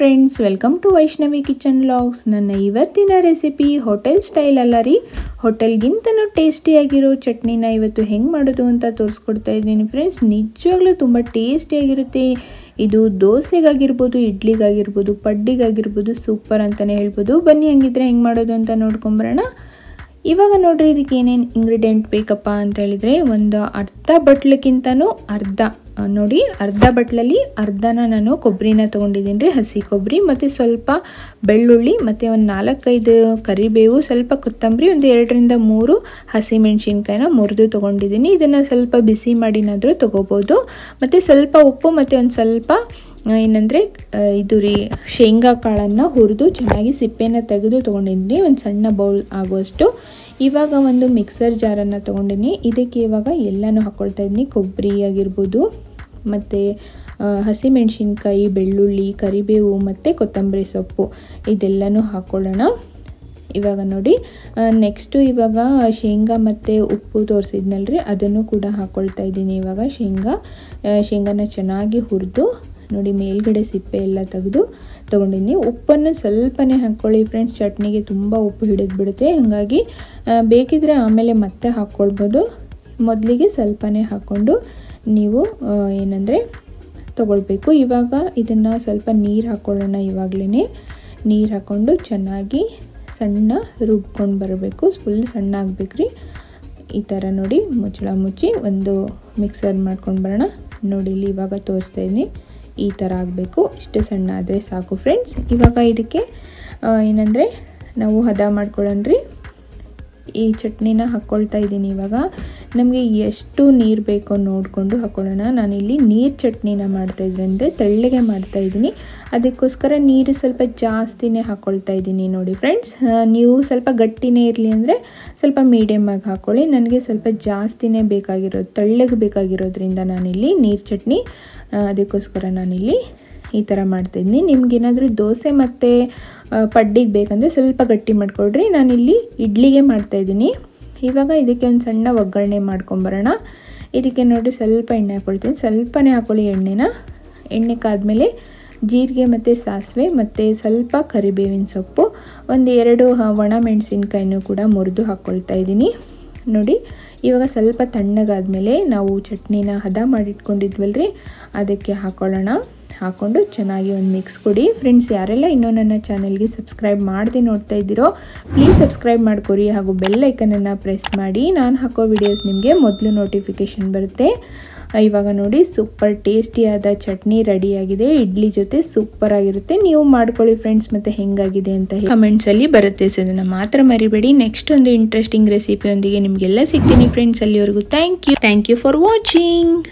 Friends, welcome to Vaishnavi kitchen vlogs. ನನ್ನ ಇವತ್ತಿನ recipe hotel style ಅಲ್ಲ ರೀ, ಹೋಟೆಲ್ಗಿಂತನೂ ಟೇಸ್ಟಿಯಾಗಿರೋ ಚಟ್ನಿನ ಇವತ್ತು ಹೆಂಗೆ ಮಾಡೋದು ಅಂತ ತೋರಿಸ್ಕೊಡ್ತಾ ಇದ್ದೀನಿ ಫ್ರೆಂಡ್ಸ್. ನಿಜವಾಗ್ಲೂ ತುಂಬ ಟೇಸ್ಟಿಯಾಗಿರುತ್ತೆ. ಇದು ದೋಸೆಗಾಗಿರ್ಬೋದು, ಇಡ್ಲಿಗಾಗಿರ್ಬೋದು, ಪಡ್ಡಿಗಾಗಿರ್ಬೋದು ಸೂಪರ್ ಅಂತಲೇ ಹೇಳ್ಬೋದು. ಬನ್ನಿ ಹಂಗಿದ್ರೆ ಹೆಂಗೆ ಮಾಡೋದು ಅಂತ ನೋಡ್ಕೊಂಬರೋಣ. ಇವಾಗ ನೋಡ್ರಿ, ಇದಕ್ಕೆ ಏನೇನು ಇಂಗ್ರೀಡಿಯೆಂಟ್ ಬೇಕಪ್ಪ ಅಂತ ಹೇಳಿದರೆ, ಒಂದು ಅರ್ಧ ಬಟ್ಲಕ್ಕಿಂತನೂ ಅರ್ಧ ಬಟ್ಲಲ್ಲಿ ಅರ್ಧನ ನಾನು ಕೊಬ್ಬರಿನ ತೊಗೊಂಡಿದ್ದೀನಿ ರೀ, ಹಸಿ ಕೊಬ್ಬರಿ, ಮತ್ತು ಸ್ವಲ್ಪ ಬೆಳ್ಳುಳ್ಳಿ, ಮತ್ತು ಒಂದು 4-5 ಕರಿಬೇವು, ಸ್ವಲ್ಪ ಕೊತ್ತಂಬರಿ, ಒಂದು 2ರಿಂದ 3 ಹಸಿಮೆಣ್ಸಿನ್ಕಾಯಿನ ಮುರಿದು ತೊಗೊಂಡಿದ್ದೀನಿ. ಇದನ್ನು ಸ್ವಲ್ಪ ಬಿಸಿ ಮಾಡಿನಾದರೂ ತೊಗೋಬೋದು. ಮತ್ತು ಸ್ವಲ್ಪ ಉಪ್ಪು ಮತ್ತು ಒಂದು ಸ್ವಲ್ಪ ಏನಂದರೆ ಇದು ರೀ ಶೇಂಗಾ ಕಾಳನ್ನು ಹುರಿದು ಚೆನ್ನಾಗಿ ಸಿಪ್ಪೆನ ತೆಗೆದು ತೊಗೊಂಡಿದ್ದೀನಿ, ಒಂದು ಸಣ್ಣ ಬೌಲ್ ಆಗುವಷ್ಟು. ಇವಾಗ ಒಂದು ಮಿಕ್ಸರ್ ಜಾರನ್ನು ತೊಗೊಂಡಿದ್ದೀನಿ. ಇದಕ್ಕೆ ಇವಾಗ ಎಲ್ಲನೂ ಹಾಕ್ಕೊಳ್ತಾ ಇದ್ದೀನಿ. ಕೊಬ್ಬರಿ ಆಗಿರ್ಬೋದು, ಮತ್ತು ಹಸಿಮೆಣ್ಸಿನ್ಕಾಯಿ, ಬೆಳ್ಳುಳ್ಳಿ, ಕರಿಬೇವು ಮತ್ತು ಕೊತ್ತಂಬರಿ ಸೊಪ್ಪು ಇದೆಲ್ಲನೂ ಹಾಕ್ಕೊಳ್ಳೋಣ. ಇವಾಗ ನೋಡಿ, ನೆಕ್ಸ್ಟು ಇವಾಗ ಶೇಂಗಾ ಮತ್ತು ಉಪ್ಪು ತೋರಿಸಿದ್ನಲ್ರಿ, ಅದನ್ನು ಕೂಡ ಹಾಕ್ಕೊಳ್ತಾ ಇದ್ದೀನಿ. ಇವಾಗ ಶೇಂಗಾನ ಚೆನ್ನಾಗಿ ಹುರಿದು ನೋಡಿ, ಮೇಲ್ಗಡೆ ಸಿಪ್ಪೆ ಎಲ್ಲ ತೆಗೆದು ತೊಗೊಂಡಿದ್ದೀನಿ. ಉಪ್ಪನ್ನು ಸ್ವಲ್ಪನೇ ಹಾಕ್ಕೊಳ್ಳಿ ಫ್ರೆಂಡ್ಸ್, ಚಟ್ನಿಗೆ ತುಂಬ ಉಪ್ಪು ಹಿಡಿದು ಬಿಡುತ್ತೆ. ಹಾಗಾಗಿ ಬೇಕಿದ್ರೆ ಆಮೇಲೆ ಮತ್ತೆ ಹಾಕ್ಕೊಳ್ಬೋದು. ಮೊದಲಿಗೆ ಸ್ವಲ್ಪನೇ ಹಾಕ್ಕೊಂಡು ನೀವು ಏನಂದರೆ ತೊಗೊಳ್ಬೇಕು. ಇವಾಗ ಇದನ್ನು ಸ್ವಲ್ಪ ನೀರು ಹಾಕ್ಕೊಳ್ಳೋಣ. ಇವಾಗಲೇ ನೀರು ಹಾಕ್ಕೊಂಡು ಚೆನ್ನಾಗಿ ಸಣ್ಣ ರುಬ್ಕೊಂಡು ಬರಬೇಕು. ಫುಲ್ ಸಣ್ಣ ಆಗಬೇಕ್ರಿ. ಈ ಥರ ನೋಡಿ, ಮುಚ್ಚಳ ಮುಚ್ಚಿ ಒಂದು ಮಿಕ್ಸರ್ ಮಾಡ್ಕೊಂಡು ಬರೋಣ. ನೋಡಿ, ಇಲ್ಲಿ ಇವಾಗ ತೋರಿಸ್ತಾ ಇದ್ದೀನಿ, ಈ ಥರ ಆಗಬೇಕು. ಇಷ್ಟು ಸಣ್ಣ ಆದರೆ ಸಾಕು ಫ್ರೆಂಡ್ಸ್. ಇವಾಗ ಇದಕ್ಕೆ ಏನಂದರೆ ನಾವು ಹದ ಮಾಡ್ಕೊಳ್ಳೋಣ್ರಿ. ಈ ಚಟ್ನಿನ ಹಾಕ್ಕೊಳ್ತಾ ಇದ್ದೀನಿ. ಇವಾಗ ನಮಗೆ ಎಷ್ಟು ನೀರು ಬೇಕೋ ನೋಡಿಕೊಂಡು ಹಾಕ್ಕೊಳ್ಳೋಣ. ನಾನಿಲ್ಲಿ ನೀರು ಚಟ್ನಿನ ಮಾಡ್ತಾಯಿದ್ದೀನಿ, ಅಂದರೆ ತೆಳ್ಳಗೆ ಮಾಡ್ತಾಯಿದ್ದೀನಿ. ಅದಕ್ಕೋಸ್ಕರ ನೀರು ಸ್ವಲ್ಪ ಜಾಸ್ತಿನೇ ಹಾಕ್ಕೊಳ್ತಾ ಇದ್ದೀನಿ. ನೋಡಿ ಫ್ರೆಂಡ್ಸ್, ನೀವು ಸ್ವಲ್ಪ ಗಟ್ಟಿನೇ ಇರಲಿ ಅಂದರೆ ಸ್ವಲ್ಪ ಮೀಡಿಯಮ್ಮಾಗಿ ಹಾಕ್ಕೊಳ್ಳಿ. ನನಗೆ ಸ್ವಲ್ಪ ಜಾಸ್ತಿನೇ ಬೇಕಾಗಿರೋದು, ತೆಳ್ಳಗೆ ಬೇಕಾಗಿರೋದ್ರಿಂದ ನಾನಿಲ್ಲಿ ನೀರು ಚಟ್ನಿ, ಅದಕ್ಕೋಸ್ಕರ ನಾನಿಲ್ಲಿ ಈ ಥರ ಮಾಡ್ತಾಯಿದ್ದೀನಿ. ನಿಮ್ಗೇನಾದರೂ ದೋಸೆ ಮತ್ತು ಪಡ್ಡಿಗೆ ಬೇಕಂದರೆ ಸ್ವಲ್ಪ ಗಟ್ಟಿ ಮಾಡ್ಕೊಳ್ರಿ. ನಾನಿಲ್ಲಿ ಇಡ್ಲಿಗೆ ಮಾಡ್ತಾಯಿದ್ದೀನಿ. ಇವಾಗ ಇದಕ್ಕೆ ಒಂದು ಸಣ್ಣ ಒಗ್ಗರಣೆ ಮಾಡ್ಕೊಂಬರೋಣ. ಇದಕ್ಕೆ ನೋಡಿ, ಸ್ವಲ್ಪ ಎಣ್ಣೆ ಹಾಕ್ಕೊಳ್ತೀನಿ. ಸ್ವಲ್ಪನೇ ಹಾಕ್ಕೊಳ್ಳಿ ಎಣ್ಣೆನ. ಎಣ್ಣೆ ಕಾದ್ಮೇಲೆ ಜೀರಿಗೆ ಮತ್ತು ಸಾಸಿವೆ ಮತ್ತು ಸ್ವಲ್ಪ ಕರಿಬೇವಿನ ಸೊಪ್ಪು, ಒಂದು 2 ಒಣ ಮೆಣಸಿನ್ಕಾಯಿನೂ ಕೂಡ ಮುರಿದು ಹಾಕ್ಕೊಳ್ತಾ ಇದ್ದೀನಿ. ನೋಡಿ, ಇವಾಗ ಸ್ವಲ್ಪ ತಣ್ಣಗಾದ್ಮೇಲೆ ನಾವು ಚಟ್ನಿನ ಹದ ಮಾಡಿಟ್ಕೊಂಡಿದ್ವಲ್ರಿ, ಅದಕ್ಕೆ ಹಾಕ್ಕೊಳ್ಳೋಣ. ಹಾಕ್ಕೊಂಡು ಚೆನ್ನಾಗಿ ಒಂದು ಮಿಕ್ಸ್ ಕೊಡಿ ಫ್ರೆಂಡ್ಸ್. ಯಾರೆಲ್ಲ ಇನ್ನೂ ನನ್ನ ಚಾನಲ್ಗೆ ಸಬ್ಸ್ಕ್ರೈಬ್ ಮಾಡದೆ ನೋಡ್ತಾ ಇದ್ದೀರೋ ಪ್ಲೀಸ್ ಸಬ್ಸ್ಕ್ರೈಬ್ ಮಾಡ್ಕೊರಿ, ಹಾಗೂ ಬೆಲ್ ಐಕನನ್ನು ಪ್ರೆಸ್ ಮಾಡಿ. ನಾನು ಹಾಕೋ ವಿಡಿಯೋಸ್ ನಿಮಗೆ ಮೊದಲು ನೋಟಿಫಿಕೇಷನ್ ಬರುತ್ತೆ. ಇವಾಗ ನೋಡಿ, ಸೂಪರ್ ಟೇಸ್ಟಿಯಾದ ಚಟ್ನಿ ರೆಡಿಯಾಗಿದೆ. ಇಡ್ಲಿ ಜೊತೆ ಸೂಪರ್ ಆಗಿರುತ್ತೆ. ನೀವು ಮಾಡ್ಕೊಳ್ಳಿ ಫ್ರೆಂಡ್ಸ್, ಮತ್ತು ಹೆಂಗಾಗಿದೆ ಅಂತ ಕಮೆಂಟ್ಸಲ್ಲಿ ಬರುತ್ತೆ. ಸೊ ಅದನ್ನು ಮಾತ್ರ ಮರಿಬೇಡಿ. ನೆಕ್ಸ್ಟ್ ಒಂದು ಇಂಟ್ರೆಸ್ಟಿಂಗ್ ರೆಸಿಪಿಯೊಂದಿಗೆ ನಿಮಗೆಲ್ಲ ಸಿಗ್ತೀನಿ ಫ್ರೆಂಡ್ಸ್. ಅಲ್ಲಿವರೆಗೂ ಥ್ಯಾಂಕ್ ಯು ಫಾರ್ ವಾಚಿಂಗ್.